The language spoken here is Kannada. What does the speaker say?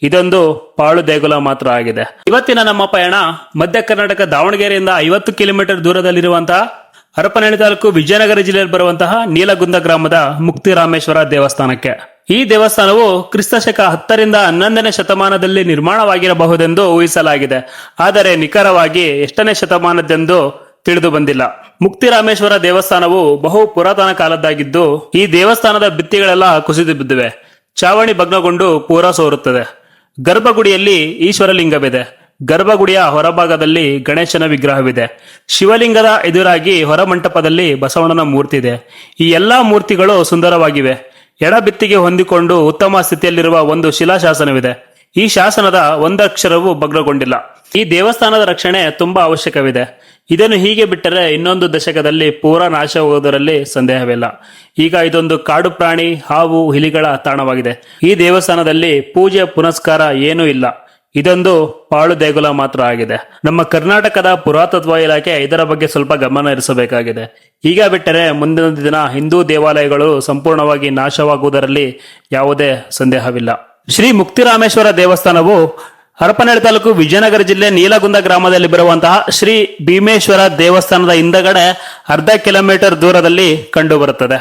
ಇದೊಂದು ಪಾಳು ದೇಗುಲ ಮಾತ್ರ ಆಗಿದೆ. ಇವತ್ತಿನ ನಮ್ಮ ಪಯಣ ಮಧ್ಯ ಕರ್ನಾಟಕ ದಾವಣಗೆರೆಯಿಂದ 50 ಕಿಲೋಮೀಟರ್ ದೂರದಲ್ಲಿರುವಂತಹ ಹರಪನಹಳ್ಳಿ ತಾಲೂಕು ವಿಜಯನಗರ ಜಿಲ್ಲೆಯಲ್ಲಿ ಬರುವಂತಹ ನೀಲಗುಂದ ಗ್ರಾಮದ ಮುಕ್ತಿರಾಮೇಶ್ವರ ದೇವಸ್ಥಾನಕ್ಕೆ. ಈ ದೇವಸ್ಥಾನವು ಕ್ರಿಸ್ತಶಕ 10 ರಿಂದ 11ನೇ ಶತಮಾನದಲ್ಲಿ ನಿರ್ಮಾಣವಾಗಿರಬಹುದೆಂದು ಊಹಿಸಲಾಗಿದೆ. ಆದರೆ ನಿಖರವಾಗಿ ಎಷ್ಟನೇ ಶತಮಾನದೆಂದು ತಿಳಿದು ಬಂದಿಲ್ಲ. ಮುಕ್ತಿರಾಮೇಶ್ವರ ದೇವಸ್ಥಾನವು ಬಹು ಪುರಾತನ ಕಾಲದ್ದಾಗಿದ್ದು ಈ ದೇವಸ್ಥಾನದ ಭಿತ್ತಿಗಳೆಲ್ಲ ಕುಸಿದು ಬಿದ್ದಿವೆ. ಚಾವಣಿ ಭಗ್ನಗೊಂಡು ಪೂರ ಸೋರುತ್ತದೆ. ಗರ್ಭಗುಡಿಯಲ್ಲಿ ಈಶ್ವರಲಿಂಗವಿದೆ. ಗರ್ಭಗುಡಿಯ ಹೊರಭಾಗದಲ್ಲಿ ಗಣೇಶನ ವಿಗ್ರಹವಿದೆ. ಶಿವಲಿಂಗದ ಎದುರಾಗಿ ಹೊರಮಂಟಪದಲ್ಲಿ ಬಸವಣ್ಣನ ಮೂರ್ತಿ ಇದೆ. ಈ ಎಲ್ಲಾ ಮೂರ್ತಿಗಳು ಸುಂದರವಾಗಿವೆ. ಎಡಭಿತ್ತಿಗೆ ಹೊಂದಿಕೊಂಡು ಉತ್ತಮ ಸ್ಥಿತಿಯಲ್ಲಿರುವ ಒಂದು ಶಿಲಾಶಾಸನವಿದೆ. ಈ ಶಾಸನದ ಒಂದಕ್ಷರವೂ ಭಗ್ನಗೊಂಡಿಲ್ಲ. ಈ ದೇವಸ್ಥಾನದ ರಕ್ಷಣೆ ತುಂಬಾ ಅವಶ್ಯಕವಿದೆ. ಇದನ್ನು ಹೀಗೆ ಬಿಟ್ಟರೆ ಇನ್ನೊಂದು ದಶಕದಲ್ಲಿ ಪೂರಾ ನಾಶವಾಗುವುದರಲ್ಲಿ ಸಂದೇಹವಿಲ್ಲ. ಈಗ ಇದೊಂದು ಕಾಡು ಪ್ರಾಣಿ, ಹಾವು, ಇಲಿಗಳ ತಾಣವಾಗಿದೆ. ಈ ದೇವಸ್ಥಾನದಲ್ಲಿ ಪೂಜೆ ಪುನಸ್ಕಾರ ಏನೂ ಇಲ್ಲ. ಇದೊಂದು ಪಾಳು ದೇಗುಲ ಮಾತ್ರ ಆಗಿದೆ. ನಮ್ಮ ಕರ್ನಾಟಕದ ಪುರಾತತ್ವ ಇಲಾಖೆ ಇದರ ಬಗ್ಗೆ ಸ್ವಲ್ಪ ಗಮನ ಹರಿಸಬೇಕಾಗಿದೆ. ಈಗ ಬಿಟ್ಟರೆ ಮುಂದಿನ ದಿನ ಹಿಂದೂ ದೇವಾಲಯಗಳು ಸಂಪೂರ್ಣವಾಗಿ ನಾಶವಾಗುವುದರಲ್ಲಿ ಯಾವುದೇ ಸಂದೇಹವಿಲ್ಲ. ಶ್ರೀ ಮುಕ್ತಿರಾಮೇಶ್ವರ ದೇವಸ್ಥಾನವು ಹರಪನಹಳ್ಳಿ ತಾಲೂಕು ವಿಜಯನಗರ ಜಿಲ್ಲೆ ನೀಲಗುಂದ ಗ್ರಾಮದಲ್ಲಿ ಬರುವಂತಹ ಶ್ರೀ ಭೀಮೇಶ್ವರ ದೇವಸ್ಥಾನದ ಹಿಂದಗಡೆ ಅರ್ಧ ಕಿಲೋಮೀಟರ್ ದೂರದಲ್ಲಿ ಕಂಡು ಬರುತ್ತದೆ.